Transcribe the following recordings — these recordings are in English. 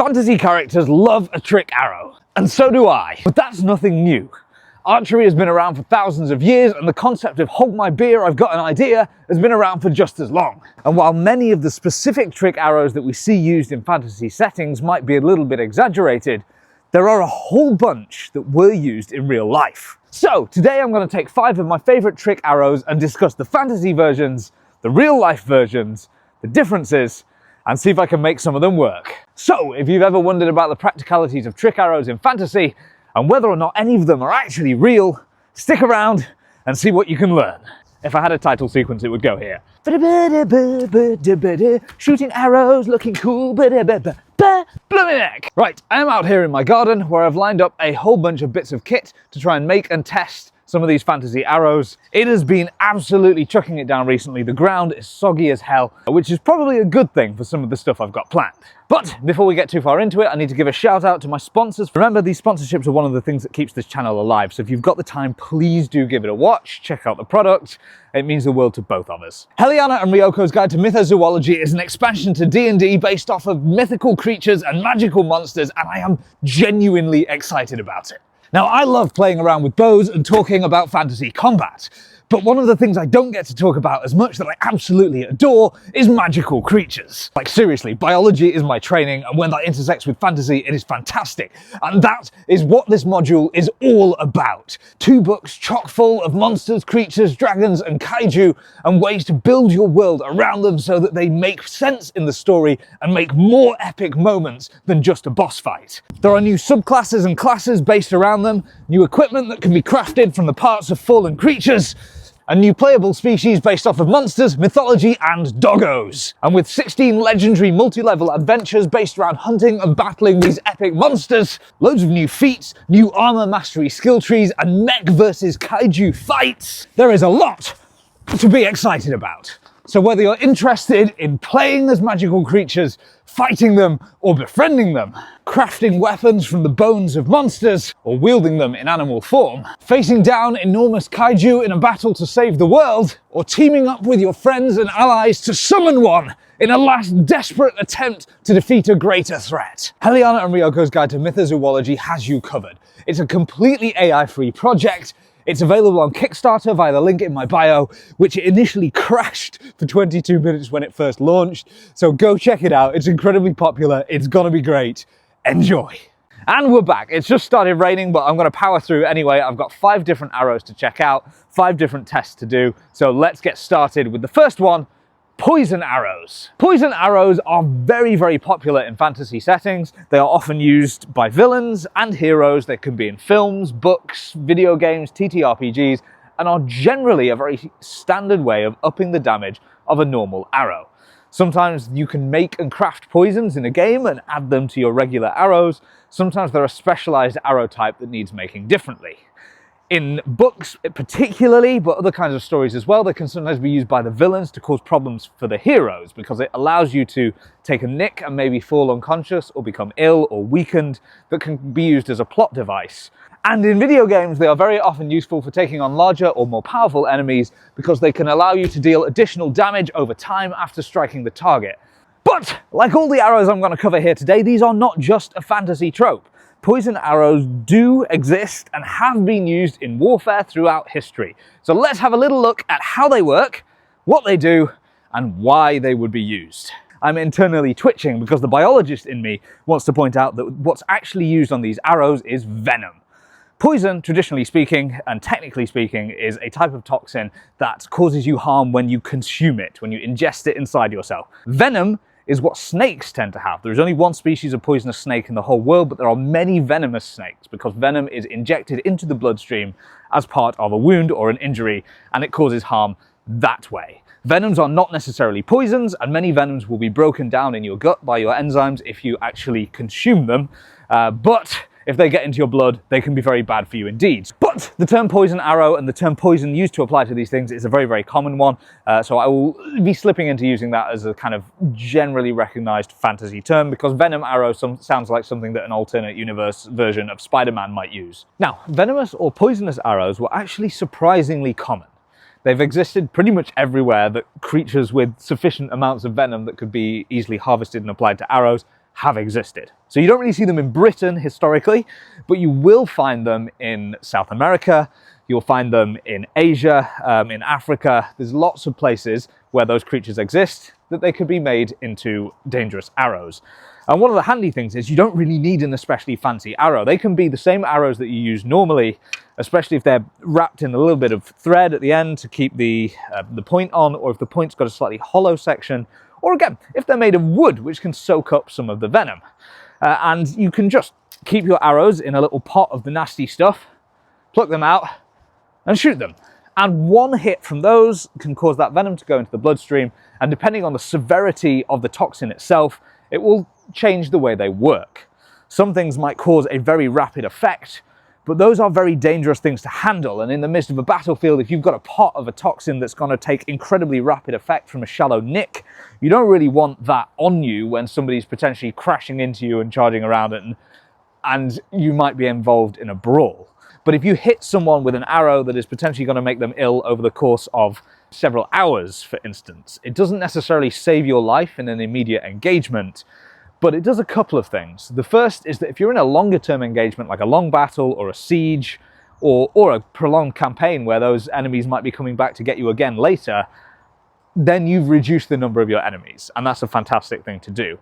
Fantasy characters love a trick arrow, and so do I. But that's nothing new. Archery has been around for thousands of years, and the concept of hold my beer, I've got an idea, has been around for just as long. And while many of the specific trick arrows that we see used in fantasy settings might be a little bit exaggerated, there are a whole bunch that were used in real life. So today I'm going to take 5 of my favourite trick arrows and discuss the fantasy versions, the real life versions, the differences, and see if I can make some of them work. So, if you've ever wondered about the practicalities of trick arrows in fantasy, and whether or not any of them are actually real, stick around and see what you can learn. If I had a title sequence, it would go here. Shooting arrows, looking cool, blooming heck. Right, I am out here in my garden where I've lined up a whole bunch of bits of kit to try and make and test some of these fantasy arrows. It has been absolutely chucking it down recently. The ground is soggy as hell, which is probably a good thing for some of the stuff I've got planned. But before we get too far into it, I need to give a shout out to my sponsors. Remember, these sponsorships are one of the things that keeps this channel alive. So if you've got the time, please do give it a watch, check out the product. It means the world to both of us. Heliana and Ryoko's Guide to Mythozoology is an expansion to D&D based off of mythical creatures and magical monsters, and I am genuinely excited about it. Now, I love playing around with bows and talking about fantasy combat, but one of the things I don't get to talk about as much that I absolutely adore is magical creatures. Like seriously, biology is my training, and when that intersects with fantasy, it is fantastic. And that is what this module is all about. 2 books chock full of monsters, creatures, dragons, and kaiju, and ways to build your world around them so that they make sense in the story and make more epic moments than just a boss fight. There are new subclasses and classes based around them, new equipment that can be crafted from the parts of fallen creatures, a new playable species based off of monsters, mythology, and doggos. And with 16 legendary multi-level adventures based around hunting and battling these epic monsters, loads of new feats, new armor mastery skill trees, and mech versus kaiju fights, there is a lot to be excited about. So whether you're interested in playing as magical creatures, fighting them, or befriending them, crafting weapons from the bones of monsters, or wielding them in animal form, facing down enormous kaiju in a battle to save the world, or teaming up with your friends and allies to summon one in a last desperate attempt to defeat a greater threat, Heliana and Ryoko's Guide to Mythozoology has you covered. It's a completely AI-free project. It's available on Kickstarter via the link in my bio, which initially crashed for 22 minutes when it first launched. So go check it out. It's incredibly popular. It's gonna be great. Enjoy. And we're back. It's just started raining, but I'm gonna power through anyway. I've got 5 different arrows to check out, 5 different tests to do. So let's get started with the first one. Poison arrows. Poison arrows are very, very popular in fantasy settings. They are often used by villains and heroes. They can be in films, books, video games, TTRPGs, and are generally a very standard way of upping the damage of a normal arrow. Sometimes you can make and craft poisons in a game and add them to your regular arrows. Sometimes they're a specialized arrow type that needs making differently. In books particularly, but other kinds of stories as well, they can sometimes be used by the villains to cause problems for the heroes, because it allows you to take a nick and maybe fall unconscious or become ill or weakened, that can be used as a plot device. And in video games, they are very often useful for taking on larger or more powerful enemies, because they can allow you to deal additional damage over time after striking the target. But, like all the arrows I'm going to cover here today, these are not just a fantasy trope. Poison arrows do exist and have been used in warfare throughout history. So let's have a little look at how they work, what they do, and why they would be used. I'm internally twitching because the biologist in me wants to point out that what's actually used on these arrows is venom. Poison, traditionally speaking, and technically speaking, is a type of toxin that causes you harm when you consume it, when you ingest it inside yourself. Venom is what snakes tend to have. There is only one species of poisonous snake in the whole world, but there are many venomous snakes because venom is injected into the bloodstream as part of a wound or an injury, and it causes harm that way. Venoms are not necessarily poisons, and many venoms will be broken down in your gut by your enzymes if you actually consume them, but if they get into your blood, they can be very bad for you indeed. But the term poison arrow and the term poison used to apply to these things is a very, very common one. So I will be slipping into using that as a kind of generally recognized fantasy term, because venom arrow sounds like something that an alternate universe version of Spider-Man might use. Now, venomous or poisonous arrows were actually surprisingly common. They've existed pretty much everywhere that creatures with sufficient amounts of venom that could be easily harvested and applied to arrows have existed. So you don't really see them in Britain historically, but you will find them in South America, you'll find them in Asia, in Africa. There's lots of places where those creatures exist that they could be made into dangerous arrows. And one of the handy things is you don't really need an especially fancy arrow. They can be the same arrows that you use normally, especially if they're wrapped in a little bit of thread at the end to keep the point on, or if the point's got a slightly hollow section, or again, if they're made of wood, which can soak up some of the venom. And you can just keep your arrows in a little pot of the nasty stuff, pluck them out, and shoot them. And one hit from those can cause that venom to go into the bloodstream, and depending on the severity of the toxin itself, it will change the way they work. Some things might cause a very rapid effect, but those are very dangerous things to handle, and in the midst of a battlefield, if you've got a pot of a toxin that's going to take incredibly rapid effect from a shallow nick, you don't really want that on you when somebody's potentially crashing into you and charging around it, and you might be involved in a brawl. But if you hit someone with an arrow that is potentially going to make them ill over the course of several hours, for instance, it doesn't necessarily save your life in an immediate engagement, but it does a couple of things. The first is that if you're in a longer term engagement, like a long battle or a siege, or a prolonged campaign where those enemies might be coming back to get you again later, then you've reduced the number of your enemies, and that's a fantastic thing to do.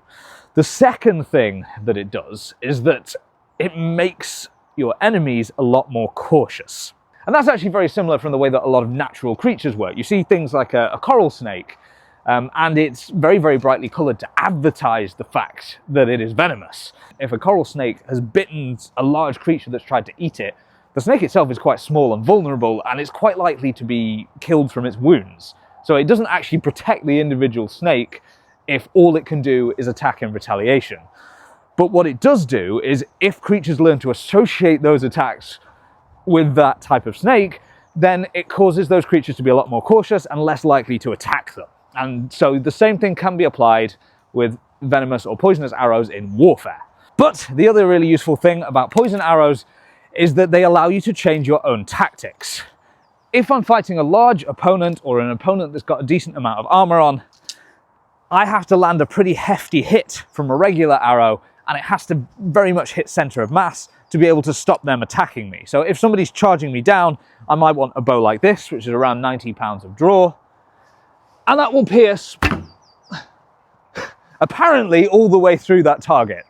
The second thing that it does is that it makes your enemies a lot more cautious. And that's actually very similar from the way that a lot of natural creatures work. You see things like a coral snake, and it's very, very brightly coloured to advertise the fact that it is venomous. If a coral snake has bitten a large creature that's tried to eat it, the snake itself is quite small and vulnerable, and it's quite likely to be killed from its wounds. So it doesn't actually protect the individual snake if all it can do is attack in retaliation. But what it does do is, if creatures learn to associate those attacks with that type of snake, then it causes those creatures to be a lot more cautious and less likely to attack them. And so the same thing can be applied with venomous or poisonous arrows in warfare. But the other really useful thing about poison arrows is that they allow you to change your own tactics. If I'm fighting a large opponent, or an opponent that's got a decent amount of armor on, I have to land a pretty hefty hit from a regular arrow, and it has to very much hit center of mass to be able to stop them attacking me. So if somebody's charging me down, I might want a bow like this, which is around 90 pounds of draw, and that will pierce apparently all the way through that target.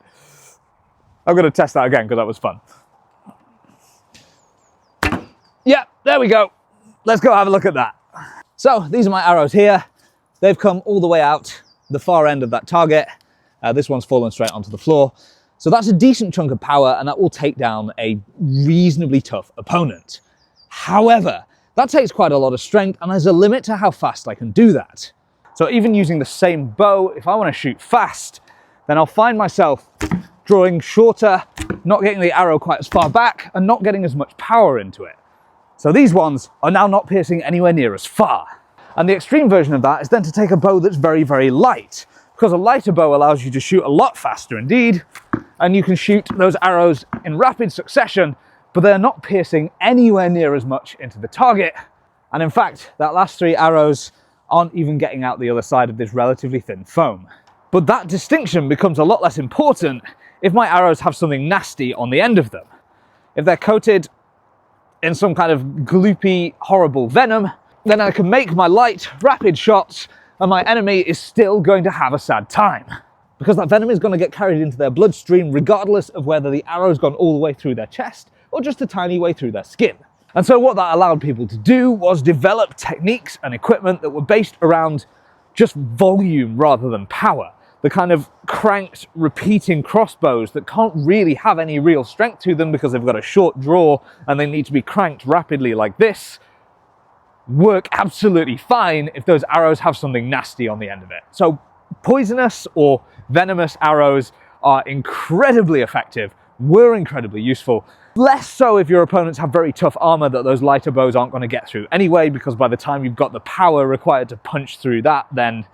I'm going to test that again because that was fun. Yeah, there we go. Let's go have a look at that. So these are my arrows here. They've come all the way out the far end of that target. This one's fallen straight onto the floor. So that's a decent chunk of power, and that will take down a reasonably tough opponent. However, that takes quite a lot of strength, and there's a limit to how fast I can do that. So even using the same bow, if I want to shoot fast, then I'll find myself drawing shorter, not getting the arrow quite as far back, and not getting as much power into it. So these ones are now not piercing anywhere near as far. And the extreme version of that is then to take a bow that's very, very light, because a lighter bow allows you to shoot a lot faster indeed, and you can shoot those arrows in rapid succession, but they're not piercing anywhere near as much into the target. And in fact, that last 3 arrows aren't even getting out the other side of this relatively thin foam. But that distinction becomes a lot less important if my arrows have something nasty on the end of them. If they're coated in some kind of gloopy, horrible venom, then I can make my light, rapid shots, and my enemy is still going to have a sad time. Because that venom is going to get carried into their bloodstream regardless of whether the arrow's gone all the way through their chest or just a tiny way through their skin. And so what that allowed people to do was develop techniques and equipment that were based around just volume rather than power. The kind of cranked, repeating crossbows that can't really have any real strength to them because they've got a short draw and they need to be cranked rapidly like this, work absolutely fine if those arrows have something nasty on the end of it. So poisonous or venomous arrows are incredibly effective, were incredibly useful. Less so if your opponents have very tough armor that those lighter bows aren't going to get through anyway, because by the time you've got the power required to punch through that, then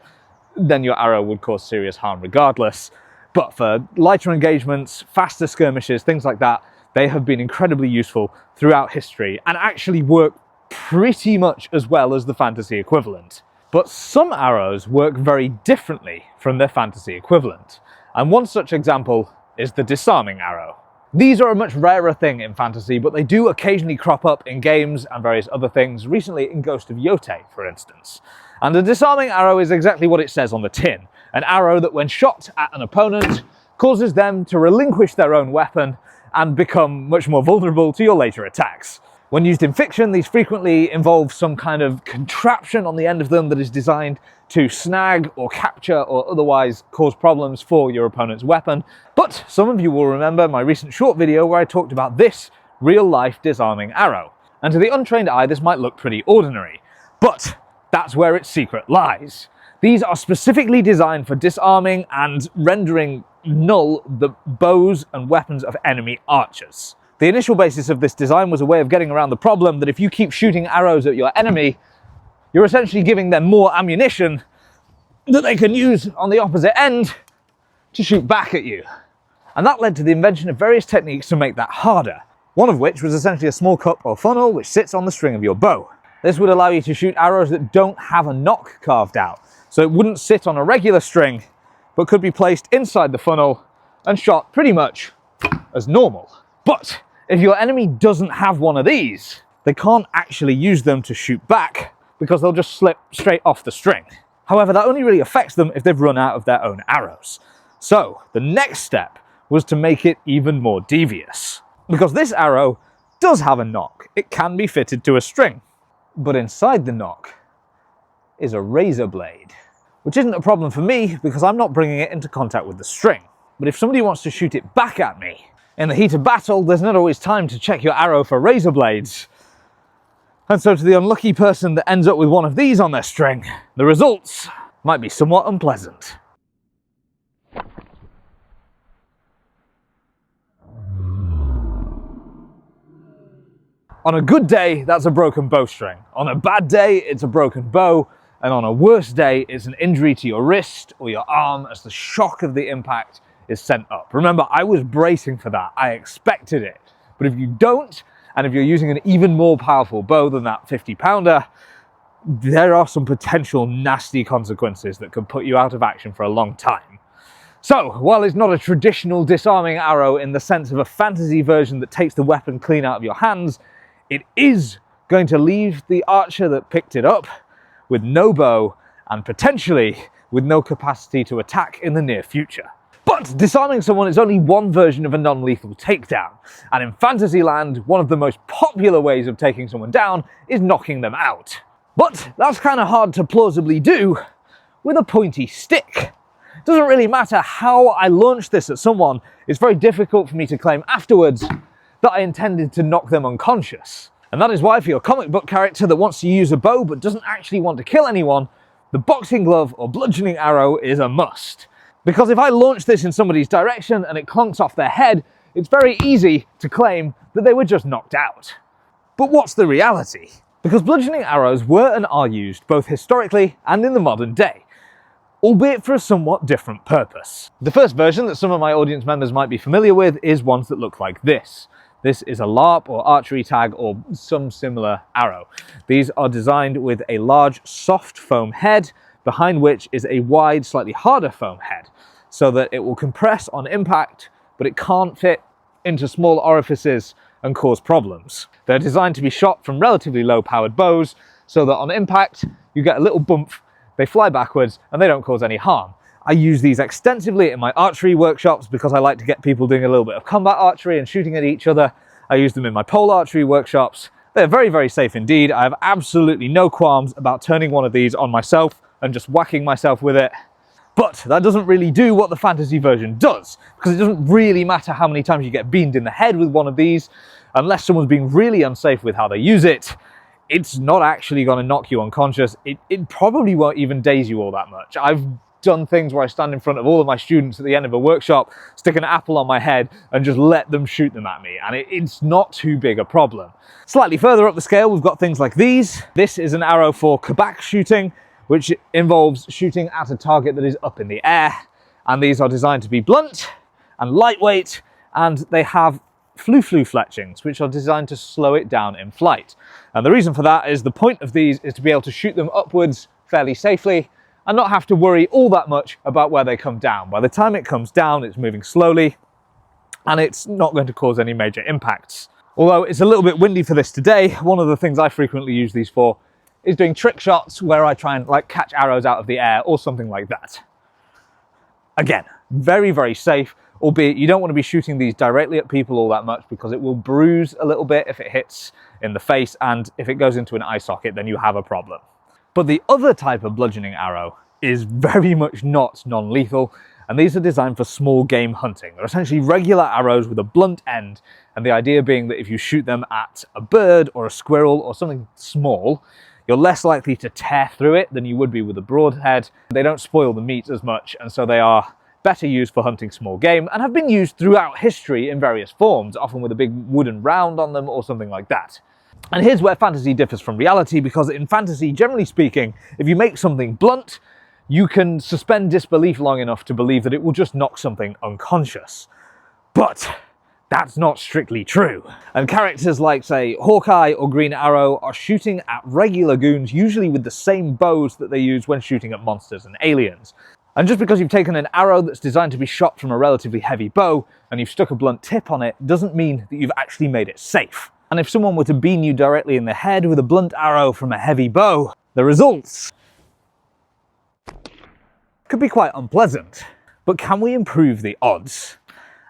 your arrow would cause serious harm regardless. But for lighter engagements, faster skirmishes, things like that, they have been incredibly useful throughout history and actually work pretty much as well as the fantasy equivalent. But some arrows work very differently from their fantasy equivalent. And one such example is the Disarming Arrow. These are a much rarer thing in fantasy, but they do occasionally crop up in games and various other things, recently in Ghost of Yote, for instance. And a Disarming Arrow is exactly what it says on the tin. An arrow that when shot at an opponent causes them to relinquish their own weapon and become much more vulnerable to your later attacks. When used in fiction, these frequently involve some kind of contraption on the end of them that is designed to snag or capture or otherwise cause problems for your opponent's weapon. But some of you will remember my recent short video where I talked about this real-life disarming arrow. And to the untrained eye, this might look pretty ordinary, but that's where its secret lies. These are specifically designed for disarming and rendering null the bows and weapons of enemy archers. The initial basis of this design was a way of getting around the problem that if you keep shooting arrows at your enemy, you're essentially giving them more ammunition that they can use on the opposite end to shoot back at you. And that led to the invention of various techniques to make that harder, one of which was essentially a small cup or funnel which sits on the string of your bow. This would allow you to shoot arrows that don't have a nock carved out, so it wouldn't sit on a regular string, but could be placed inside the funnel and shot pretty much as normal. But if your enemy doesn't have one of these, they can't actually use them to shoot back because they'll just slip straight off the string. However, that only really affects them if they've run out of their own arrows. So the next step was to make it even more devious. Because this arrow does have a nock. It can be fitted to a string. But inside the nock is a razor blade, which isn't a problem for me because I'm not bringing it into contact with the string. But if somebody wants to shoot it back at me, in the heat of battle, there's not always time to check your arrow for razor blades. And so to the unlucky person that ends up with one of these on their string, the results might be somewhat unpleasant. On a good day, that's a broken bowstring. On a bad day, it's a broken bow. And on a worse day, it's an injury to your wrist or your arm as the shock of the impact is sent up. Remember, I was bracing for that. I expected it. But if you don't, and if you're using an even more powerful bow than that 50-pounder, there are some potential nasty consequences that could put you out of action for a long time. So, while it's not a traditional disarming arrow in the sense of a fantasy version that takes the weapon clean out of your hands, it is going to leave the archer that picked it up with no bow and potentially with no capacity to attack in the near future. But disarming someone is only one version of a non-lethal takedown, and in Fantasyland, one of the most popular ways of taking someone down is knocking them out. But that's kind of hard to plausibly do with a pointy stick. It doesn't really matter how I launch this at someone, it's very difficult for me to claim afterwards that I intended to knock them unconscious. And that is why for your comic book character that wants to use a bow but doesn't actually want to kill anyone, the boxing glove or bludgeoning arrow is a must. Because if I launch this in somebody's direction and it clunks off their head, it's very easy to claim that they were just knocked out. But what's the reality? Because bludgeoning arrows were and are used both historically and in the modern day, albeit for a somewhat different purpose. The first version that some of my audience members might be familiar with is ones that look like this. This is a LARP or archery tag or some similar arrow. These are designed with a large soft foam head, behind which is a wide, slightly harder foam head, so that it will compress on impact, but it can't fit into small orifices and cause problems. They're designed to be shot from relatively low-powered bows, so that on impact, you get a little bump, they fly backwards, and they don't cause any harm. I use these extensively in my archery workshops because I like to get people doing a little bit of combat archery and shooting at each other. I use them in my pole archery workshops. They're very, very safe indeed. I have absolutely no qualms about turning one of these on myself and just whacking myself with it. But that doesn't really do what the fantasy version does, because it doesn't really matter how many times you get beamed in the head with one of these, unless someone's being really unsafe with how they use it. It's not actually going to knock you unconscious. It probably won't even daze you all that much. I've done things where I stand in front of all of my students at the end of a workshop, stick an apple on my head and just let them shoot them at me, and it's not too big a problem. Slightly further up the scale, we've got things like these. This is an arrow for kabak shooting, which involves shooting at a target that is up in the air, and these are designed to be blunt and lightweight, and they have flu-flu fletchings, which are designed to slow it down in flight. And the reason for that is the point of these is to be able to shoot them upwards fairly safely, and not have to worry all that much about where they come down. By the time it comes down, it's moving slowly, and it's not going to cause any major impacts. Although it's a little bit windy for this today, one of the things I frequently use these for is doing trick shots where I try and like catch arrows out of the air or something like that. Again, very, very safe, albeit you don't want to be shooting these directly at people all that much because it will bruise a little bit if it hits in the face, and if it goes into an eye socket, then you have a problem. But the other type of bludgeoning arrow is very much not non-lethal, and these are designed for small game hunting. They're essentially regular arrows with a blunt end, and the idea being that if you shoot them at a bird or a squirrel or something small, you're less likely to tear through it than you would be with a broadhead. They don't spoil the meat as much, and so they are better used for hunting small game and have been used throughout history in various forms, often with a big wooden round on them or something like that. And here's where fantasy differs from reality, because in fantasy, generally speaking, if you make something blunt, you can suspend disbelief long enough to believe that it will just knock something unconscious. But that's not strictly true. And characters like, say, Hawkeye or Green Arrow are shooting at regular goons, usually with the same bows that they use when shooting at monsters and aliens. And just because you've taken an arrow that's designed to be shot from a relatively heavy bow and you've stuck a blunt tip on it, doesn't mean that you've actually made it safe. And if someone were to bean you directly in the head with a blunt arrow from a heavy bow, the results could be quite unpleasant. But can we improve the odds?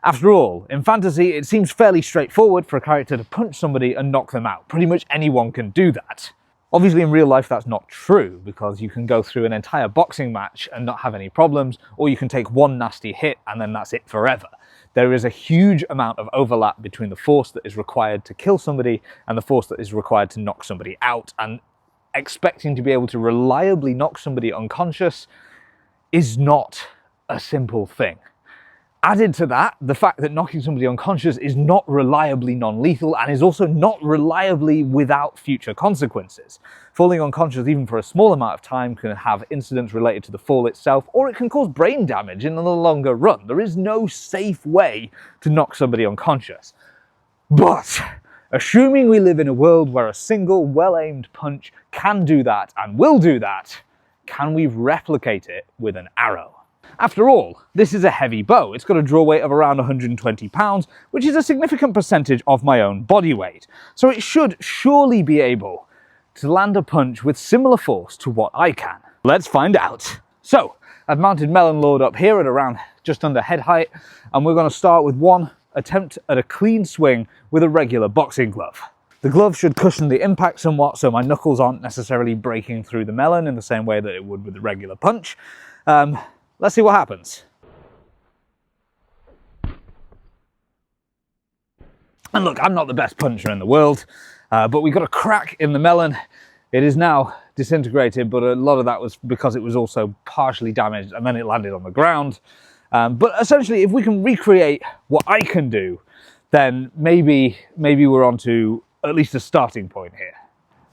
After all, in fantasy, it seems fairly straightforward for a character to punch somebody and knock them out. Pretty much anyone can do that. Obviously, in real life, that's not true, because you can go through an entire boxing match and not have any problems, or you can take one nasty hit and then that's it forever. There is a huge amount of overlap between the force that is required to kill somebody and the force that is required to knock somebody out, and expecting to be able to reliably knock somebody unconscious is not a simple thing. Added to that, the fact that knocking somebody unconscious is not reliably non-lethal and is also not reliably without future consequences. Falling unconscious even for a small amount of time can have incidents related to the fall itself, or it can cause brain damage in the longer run. There is no safe way to knock somebody unconscious. But assuming we live in a world where a single well-aimed punch can do that and will do that, can we replicate it with an arrow? After all, this is a heavy bow. It's got a draw weight of around 120 pounds, which is a significant percentage of my own body weight. So it should surely be able to land a punch with similar force to what I can. Let's find out. So, I've mounted Melon Lord up here at around just under head height, and we're going to start with one attempt at a clean swing with a regular boxing glove. The glove should cushion the impact somewhat, so my knuckles aren't necessarily breaking through the melon in the same way that it would with a regular punch. Let's see what happens. And look, I'm not the best puncher in the world, but we got a crack in the melon. It is now disintegrated, but a lot of that was because it was also partially damaged and then it landed on the ground. But essentially, if we can recreate what I can do, then maybe we're on to at least a starting point here.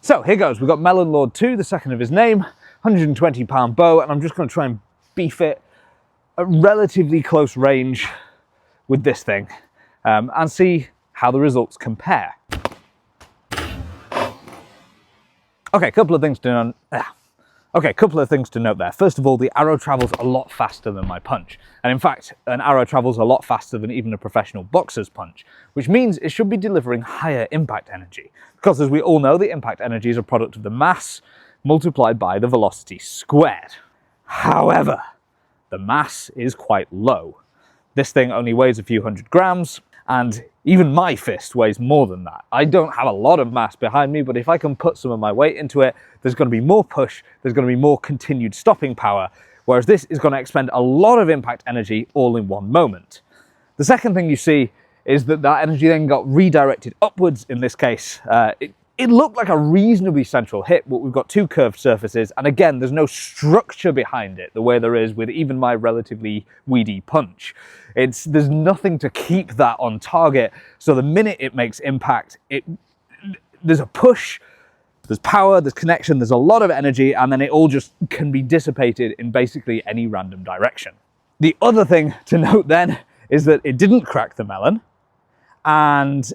So here goes. We've got Melon Lord 2, the second of his name, 120-pound bow, and I'm just going to try and beef it at relatively close range with this thing and see how the results compare. Okay, couple of things to note there. First of all, the arrow travels a lot faster than my punch. And in fact, an arrow travels a lot faster than even a professional boxer's punch, which means it should be delivering higher impact energy. Because as we all know, the impact energy is a product of the mass multiplied by the velocity squared. However, the mass is quite low. This thing only weighs a few hundred grams, and even my fist weighs more than that. I don't have a lot of mass behind me, but if I can put some of my weight into it, there's going to be more push, there's going to be more continued stopping power, whereas this is going to expend a lot of impact energy all in one moment. The second thing you see is that that energy then got redirected upwards in this case. It looked like a reasonably central hit, but we've got two curved surfaces, and again, there's no structure behind it the way there is with even my relatively weedy punch. There's nothing to keep that on target, so the minute it makes impact, there's a push, there's power, there's connection, there's a lot of energy, and then it all just can be dissipated in basically any random direction. The other thing to note then is that it didn't crack the melon, and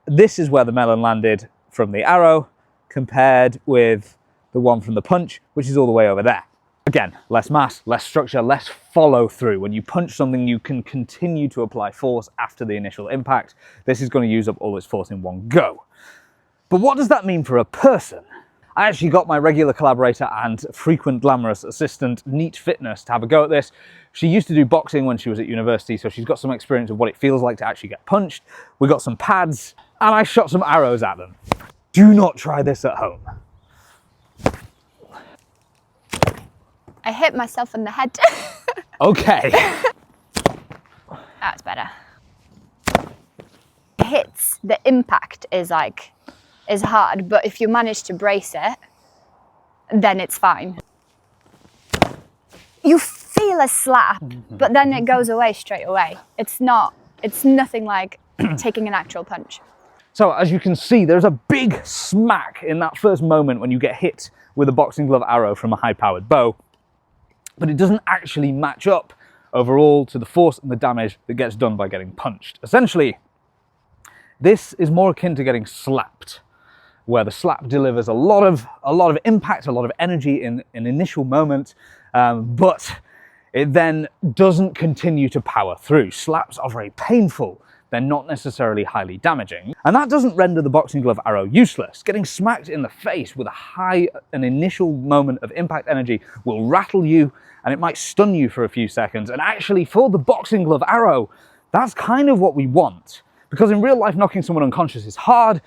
this is where the melon landed from the arrow compared with the one from the punch, which is all the way over there. Again, less mass, less structure, less follow through. When you punch something, you can continue to apply force after the initial impact. This is going to use up all its force in one go. But what does that mean for a person? I actually got my regular collaborator and frequent glamorous assistant, Neat Fitness, to have a go at this. She used to do boxing when she was at university, so she's got some experience of what it feels like to actually get punched. We got some pads, and I shot some arrows at them. Do not try this at home. I hit myself in the head. Okay. That's better. Hits, the impact is hard, but if you manage to brace it, then it's fine. You feel a slap, but then it goes away straight away. It's nothing like taking an actual punch. So as you can see, there's a big smack in that first moment when you get hit with a boxing glove arrow from a high-powered bow, but it doesn't actually match up overall to the force and the damage that gets done by getting punched. Essentially, this is more akin to getting slapped, where the slap delivers a lot of impact, a lot of energy in an initial moment, but it then doesn't continue to power through. Slaps are very painful. They're not necessarily highly damaging. And that doesn't render the boxing glove arrow useless. Getting smacked in the face with an initial moment of impact energy will rattle you, and it might stun you for a few seconds. And actually, for the boxing glove arrow, that's kind of what we want. Because in real life, knocking someone unconscious is hard,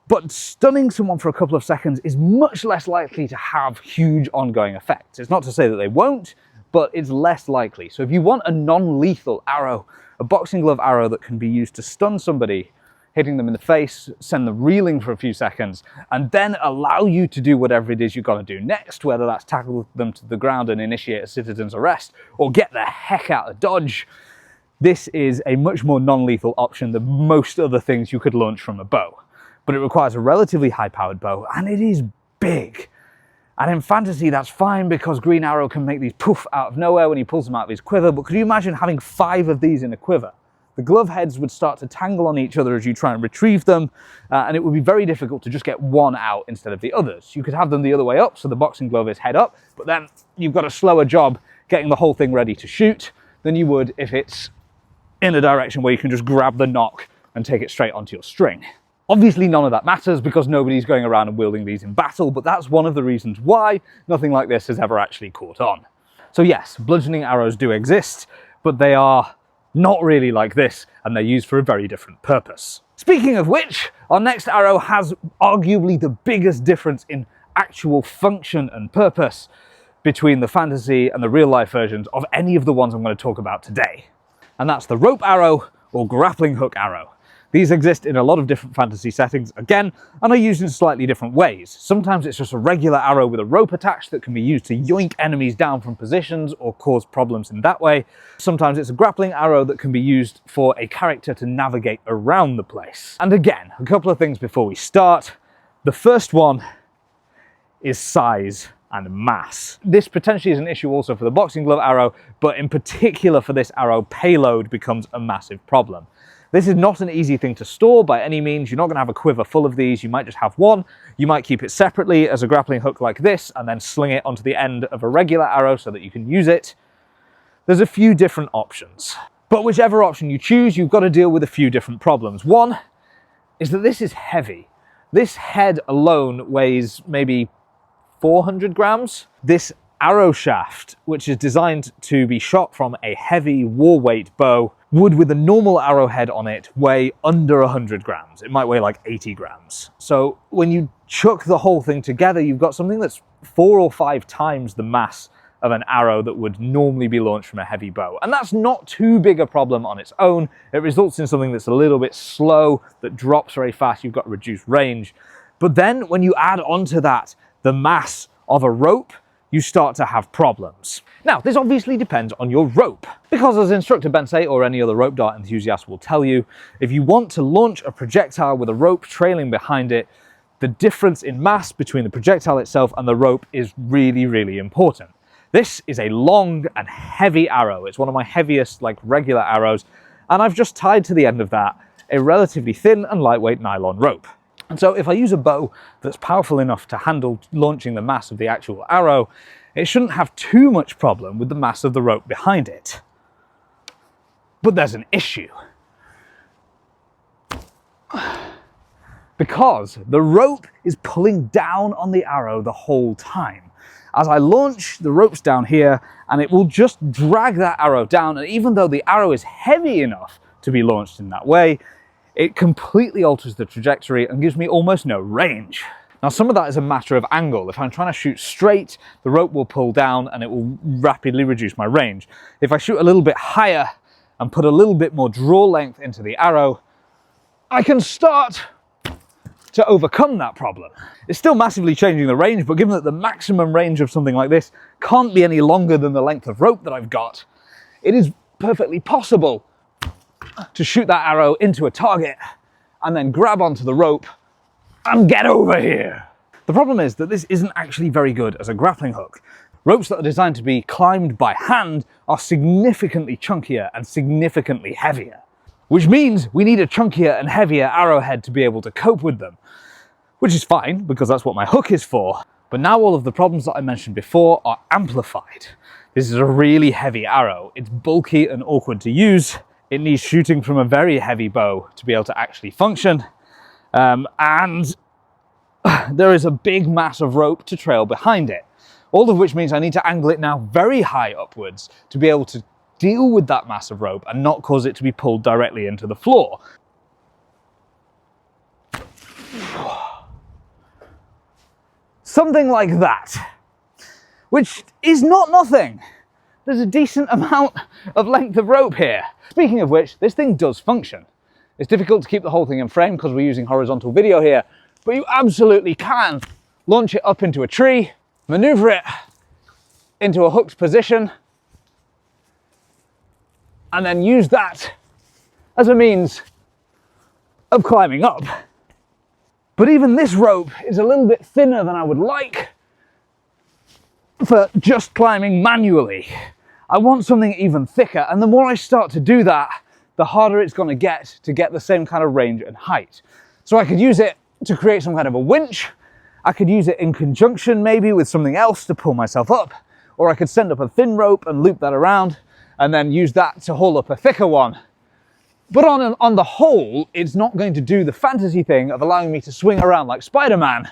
but stunning someone for a couple of seconds is much less likely to have huge ongoing effects. It's not to say that they won't, but it's less likely. So if you want a non-lethal arrow, a boxing glove arrow that can be used to stun somebody, hitting them in the face, send them reeling for a few seconds, and then allow you to do whatever it is you've got to do next, whether that's tackle them to the ground and initiate a citizen's arrest, or get the heck out of Dodge, this is a much more non-lethal option than most other things you could launch from a bow. But it requires a relatively high-powered bow, and it is big. And in fantasy, that's fine because Green Arrow can make these poof out of nowhere when he pulls them out of his quiver, but could you imagine having 5 of these in a quiver? The glove heads would start to tangle on each other as you try and retrieve them, and it would be very difficult to just get one out instead of the others. You could have them the other way up, so the boxing glove is head up, but then you've got a slower job getting the whole thing ready to shoot than you would if it's in a direction where you can just grab the nock and take it straight onto your string. Obviously, none of that matters because nobody's going around and wielding these in battle, but that's one of the reasons why nothing like this has ever actually caught on. So yes, bludgeoning arrows do exist, but they are not really like this, and they're used for a very different purpose. Speaking of which, our next arrow has arguably the biggest difference in actual function and purpose between the fantasy and the real-life versions of any of the ones I'm going to talk about today. And that's the rope arrow or grappling hook arrow. These exist in a lot of different fantasy settings, again, and are used in slightly different ways. Sometimes it's just a regular arrow with a rope attached that can be used to yoink enemies down from positions or cause problems in that way. Sometimes it's a grappling arrow that can be used for a character to navigate around the place. And again, a couple of things before we start. The first one is size and mass. This potentially is an issue also for the boxing glove arrow, but in particular for this arrow, payload becomes a massive problem. This is not an easy thing to store by any means. You're not going to have a quiver full of these. You might just have one. You might keep it separately as a grappling hook like this and then sling it onto the end of a regular arrow so that you can use it. There's a few different options. But whichever option you choose, you've got to deal with a few different problems. One is that this is heavy. This head alone weighs maybe 400 grams. This arrow shaft, which is designed to be shot from a heavy war weight bow, would, with a normal arrowhead on it, weigh under 100 grams. It might weigh like 80 grams. So when you chuck the whole thing together, you've got something that's 4 or 5 times the mass of an arrow that would normally be launched from a heavy bow. And that's not too big a problem on its own. It results in something that's a little bit slow, that drops very fast. You've got reduced range. But then when you add onto that the mass of a rope, you start to have problems. Now, this obviously depends on your rope, because as Instructor Bensei or any other rope dart enthusiast will tell you, if you want to launch a projectile with a rope trailing behind it, the difference in mass between the projectile itself and the rope is really, really important. This is a long and heavy arrow. It's one of my heaviest, like, regular arrows, and I've just tied to the end of that a relatively thin and lightweight nylon rope. And so if I use a bow that's powerful enough to handle launching the mass of the actual arrow, it shouldn't have too much problem with the mass of the rope behind it. But there's an issue. Because the rope is pulling down on the arrow the whole time. As I launch, the rope's down here, and it will just drag that arrow down, and even though the arrow is heavy enough to be launched in that way, it completely alters the trajectory and gives me almost no range. Now, some of that is a matter of angle. If I'm trying to shoot straight, the rope will pull down and it will rapidly reduce my range. If I shoot a little bit higher and put a little bit more draw length into the arrow, I can start to overcome that problem. It's still massively changing the range, but given that the maximum range of something like this can't be any longer than the length of rope that I've got, it is perfectly possible to shoot that arrow into a target and then grab onto the rope and get over here. The problem is that this isn't actually very good as a grappling hook. Ropes that are designed to be climbed by hand are significantly chunkier and significantly heavier, which means we need a chunkier and heavier arrowhead to be able to cope with them, which is fine because that's what my hook is for. But now all of the problems that I mentioned before are amplified. This is a really heavy arrow. It's bulky and awkward to use. It needs shooting from a very heavy bow to be able to actually function. And there is a big mass of rope to trail behind it. All of which means I need to angle it now very high upwards to be able to deal with that mass of rope and not cause it to be pulled directly into the floor. Something like that, which is not nothing. There's a decent amount of length of rope here. Speaking of which, this thing does function. It's difficult to keep the whole thing in frame because we're using horizontal video here, but you absolutely can launch it up into a tree, maneuver it into a hooked position, and then use that as a means of climbing up. But even this rope is a little bit thinner than I would like for just climbing manually. I want something even thicker, and the more I start to do that, the harder it's going to get the same kind of range and height. So I could use it to create some kind of a winch. I could use it in conjunction maybe with something else to pull myself up, or I could send up a thin rope and loop that around and then use that to haul up a thicker one. But on the whole, it's not going to do the fantasy thing of allowing me to swing around like Spider-Man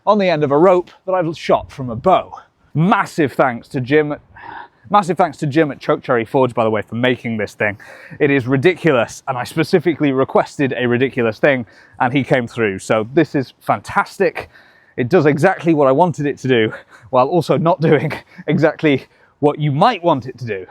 on the end of a rope that I've shot from a bow. Massive thanks to Jim at Choke Cherry Forge, by the way, for making this thing. It is ridiculous, and I specifically requested a ridiculous thing, and he came through. So this is fantastic. It does exactly what I wanted it to do, while also not doing exactly what you might want it to do.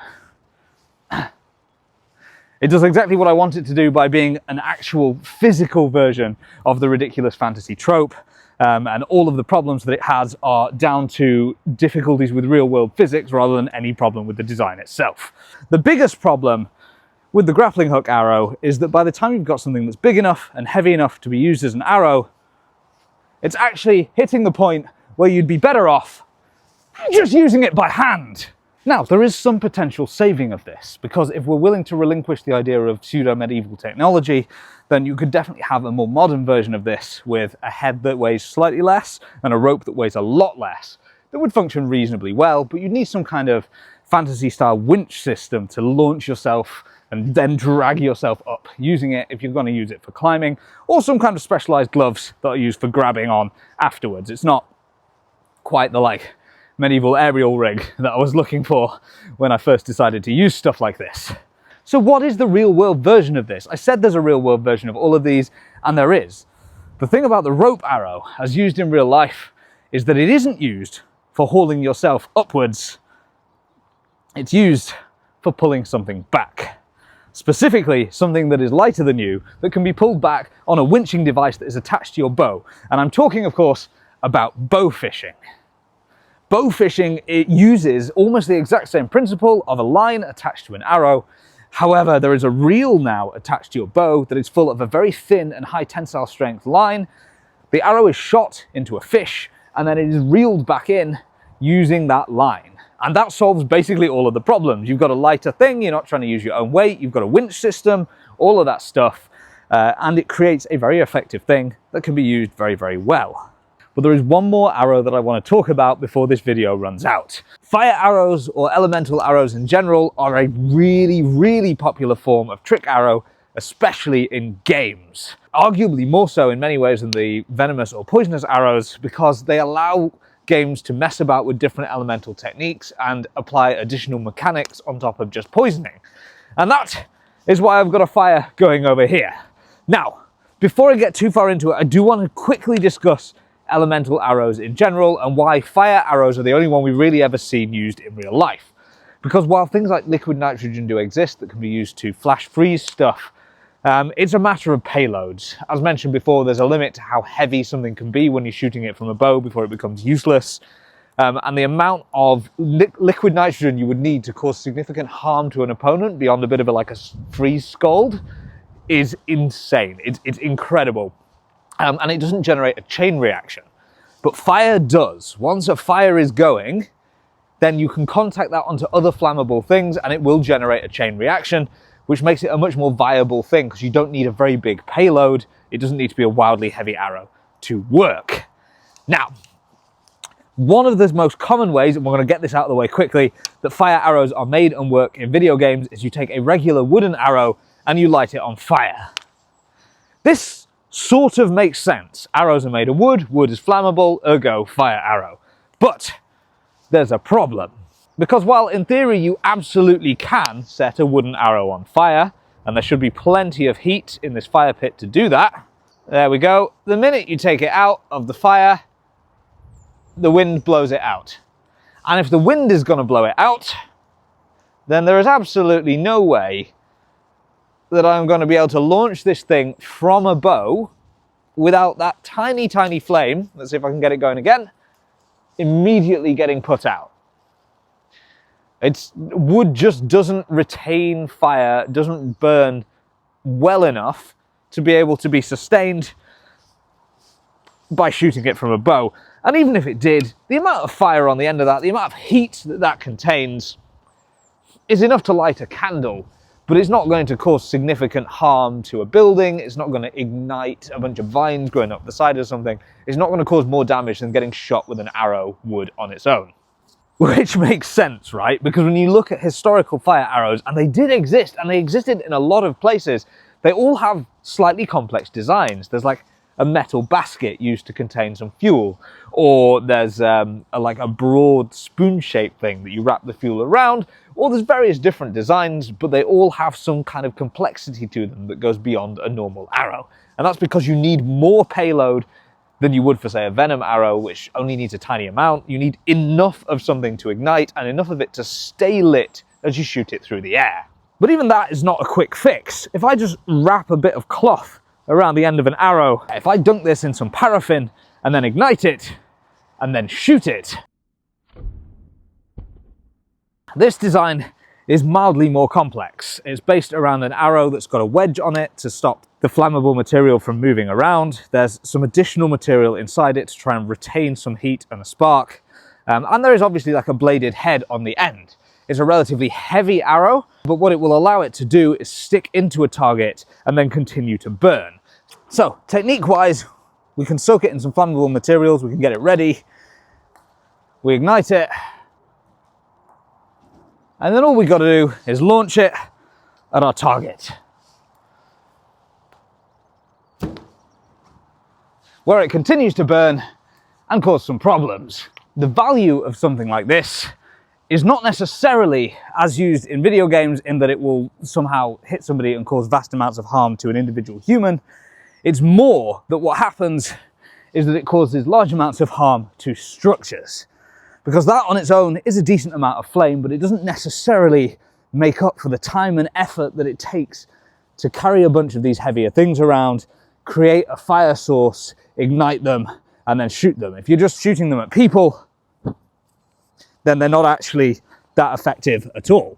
It does exactly what I want it to do by being an actual physical version of the ridiculous fantasy trope. And all of the problems that it has are down to difficulties with real-world physics rather than any problem with the design itself. The biggest problem with the grappling hook arrow is that by the time you've got something that's big enough and heavy enough to be used as an arrow, it's actually hitting the point where you'd be better off just using it by hand. Now, there is some potential saving of this, because if we're willing to relinquish the idea of pseudo-medieval technology, then you could definitely have a more modern version of this with a head that weighs slightly less and a rope that weighs a lot less. That would function reasonably well, but you'd need some kind of fantasy-style winch system to launch yourself and then drag yourself up using it if you're going to use it for climbing, or some kind of specialized gloves that are used for grabbing on afterwards. It's not quite the medieval aerial rig that I was looking for when I first decided to use stuff like this. So what is the real world version of this? I said there's a real world version of all of these, and there is. The thing about the rope arrow, as used in real life, is that it isn't used for hauling yourself upwards. It's used for pulling something back. Specifically, something that is lighter than you, that can be pulled back on a winching device that is attached to your bow. And I'm talking, of course, about bow fishing. Bow fishing, it uses almost the exact same principle of a line attached to an arrow. However, there is a reel now attached to your bow that is full of a very thin and high tensile strength line. The arrow is shot into a fish, and then it is reeled back in using that line. And that solves basically all of the problems. You've got a lighter thing, you're not trying to use your own weight, you've got a winch system, all of that stuff, and it creates a very effective thing that can be used very, very well. but there is one more arrow that I want to talk about before this video runs out. Fire arrows, or elemental arrows in general, are a really, really popular form of trick arrow, especially in games. Arguably more so in many ways than the venomous or poisonous arrows, because they allow games to mess about with different elemental techniques and apply additional mechanics on top of just poisoning. And that is why I've got a fire going over here. Now, before I get too far into it, I do want to quickly discuss elemental arrows in general and why fire arrows are the only one we've really ever seen used in real life. Because while things like liquid nitrogen do exist that can be used to flash freeze stuff, it's a matter of payloads. As mentioned before, there's a limit to how heavy something can be when you're shooting it from a bow before it becomes useless. And the amount of liquid nitrogen you would need to cause significant harm to an opponent beyond a bit of a freeze scald is insane. It's incredible. And it doesn't generate a chain reaction. But fire does. Once a fire is going, then you can contact that onto other flammable things and it will generate a chain reaction, which makes it a much more viable thing because you don't need a very big payload. It doesn't need to be a wildly heavy arrow to work. Now, one of the most common ways, and we're going to get this out of the way quickly, that fire arrows are made and work in video games is you take a regular wooden arrow and you light it on fire. This sort of makes sense. Arrows are made of wood, wood is flammable, ergo fire arrow. But there's a problem. Because while in theory you absolutely can set a wooden arrow on fire, and there should be plenty of heat in this fire pit to do that, there we go. The minute you take it out of the fire, the wind blows it out. And if the wind is going to blow it out, then there is absolutely no way that I'm going to be able to launch this thing from a bow without that tiny, tiny flame, let's see if I can get it going again, immediately getting put out. Wood just doesn't retain fire, doesn't burn well enough to be able to be sustained by shooting it from a bow. And even if it did, the amount of fire on the end of that, the amount of heat that that contains is enough to light a candle, but it's not going to cause significant harm to a building. It's not going to ignite a bunch of vines growing up the side of something. It's not going to cause more damage than getting shot with an arrow would on its own. Which makes sense, right? Because when you look at historical fire arrows, and they did exist, and they existed in a lot of places, they all have slightly complex designs. There's like a metal basket used to contain some fuel, or there's like a broad spoon-shaped thing that you wrap the fuel around, or there's various different designs, but they all have some kind of complexity to them that goes beyond a normal arrow. And that's because you need more payload than you would for, say, a venom arrow, which only needs a tiny amount. You need enough of something to ignite and enough of it to stay lit as you shoot it through the air. But even that is not a quick fix. If I just wrap a bit of cloth around the end of an arrow, if I dunk this in some paraffin and then ignite it and then shoot it, this design is mildly more complex. It's based around an arrow that's got a wedge on it to stop the flammable material from moving around. There's some additional material inside it to try and retain some heat and a spark. And there is obviously like a bladed head on the end. It's a relatively heavy arrow, but what it will allow it to do is stick into a target and then continue to burn. So technique-wise, we can soak it in some flammable materials, we can get it ready, we ignite it, and then all we got to do is launch it at our target, where it continues to burn and cause some problems. The value of something like this is not necessarily as used in video games in that it will somehow hit somebody and cause vast amounts of harm to an individual human. It's more that what happens is that it causes large amounts of harm to structures. Because that on its own is a decent amount of flame, but it doesn't necessarily make up for the time and effort that it takes to carry a bunch of these heavier things around, create a fire source, ignite them, and then shoot them. If you're just shooting them at people, then they're not actually that effective at all.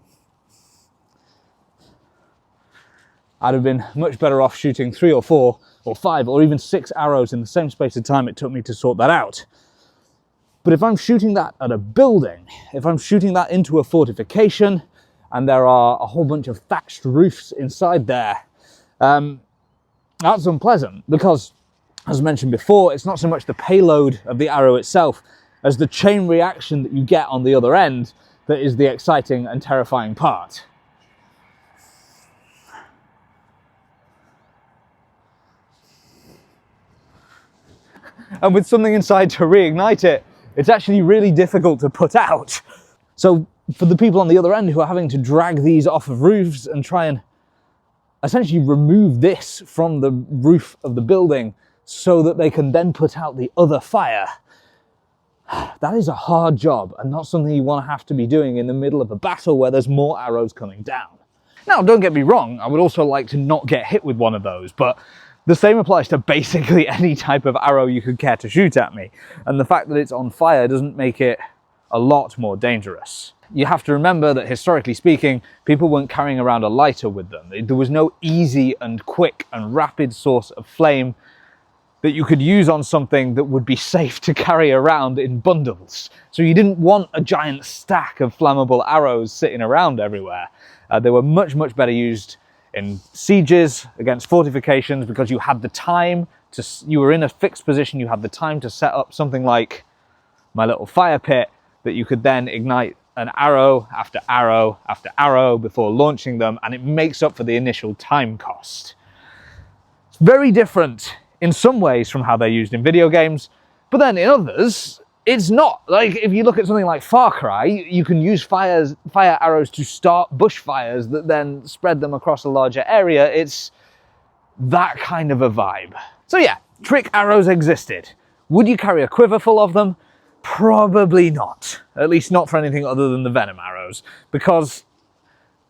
I'd have been much better off shooting 3 or 4 or 5 or even 6 arrows in the same space of time it took me to sort that out. But if I'm shooting that at a building, if I'm shooting that into a fortification and there are a whole bunch of thatched roofs inside there, that's unpleasant because as mentioned before, it's not so much the payload of the arrow itself as the chain reaction that you get on the other end that is the exciting and terrifying part. And with something inside to reignite it, it's actually really difficult to put out. So for the people on the other end who are having to drag these off of roofs and try and essentially remove this from the roof of the building so that they can then put out the other fire, that is a hard job and not something you want to have to be doing in the middle of a battle where there's more arrows coming down. Now, don't get me wrong, I would also like to not get hit with one of those, but the same applies to basically any type of arrow you could care to shoot at me. And the fact that it's on fire doesn't make it a lot more dangerous. You have to remember that historically speaking, people weren't carrying around a lighter with them. There was no easy and quick and rapid source of flame that you could use on something that would be safe to carry around in bundles. So you didn't want a giant stack of flammable arrows sitting around everywhere. They were much, much better used in sieges against fortifications because you had the time to, you were in a fixed position, you had the time to set up something like my little fire pit that you could then ignite an arrow after arrow after arrow before launching them, and it makes up for the initial time cost. It's very different in some ways from how they're used in video games, but then in others, it's not. Like, if you look at something like Far Cry, you can use fire arrows to start bushfires that then spread them across a larger area. It's that kind of a vibe. So yeah, trick arrows existed. Would you carry a quiver full of them? Probably not. At least not for anything other than the venom arrows, because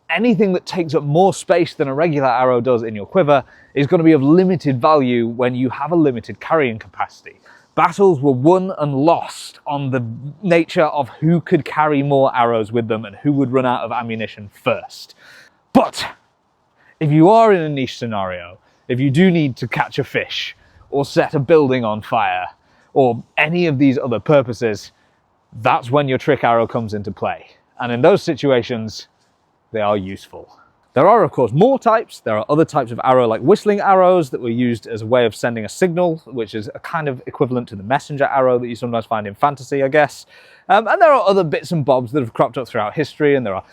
anything that takes up more space than a regular arrow does in your quiver is going to be of limited value when you have a limited carrying capacity. Battles were won and lost on the nature of who could carry more arrows with them and who would run out of ammunition first. But if you are in a niche scenario, if you do need to catch a fish or set a building on fire or any of these other purposes, that's when your trick arrow comes into play. And in those situations, they are useful. There are, of course, more types. There are other types of arrow, like whistling arrows, that were used as a way of sending a signal, which is a kind of equivalent to the messenger arrow that you sometimes find in fantasy, I guess. And there are other bits and bobs that have cropped up throughout history, and there are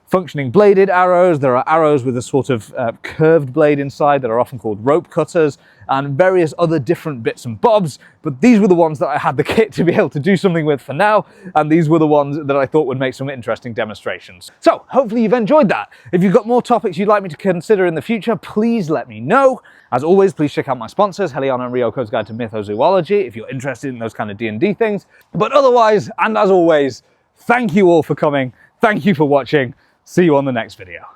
functioning bladed arrows. There are arrows with a sort of curved blade inside that are often called rope cutters, and various other different bits and bobs. But these were the ones that I had the kit to be able to do something with for now, and these were the ones that I thought would make some interesting demonstrations. So hopefully you've enjoyed that. If you've got more topics you'd like me to consider in the future, please let me know. As always, please check out my sponsors, Heliana and Ryoko's Guide to Mythozoology, if you're interested in those kind of D&D things. But otherwise, and as always, thank you all for coming. Thank you for watching. See you on the next video.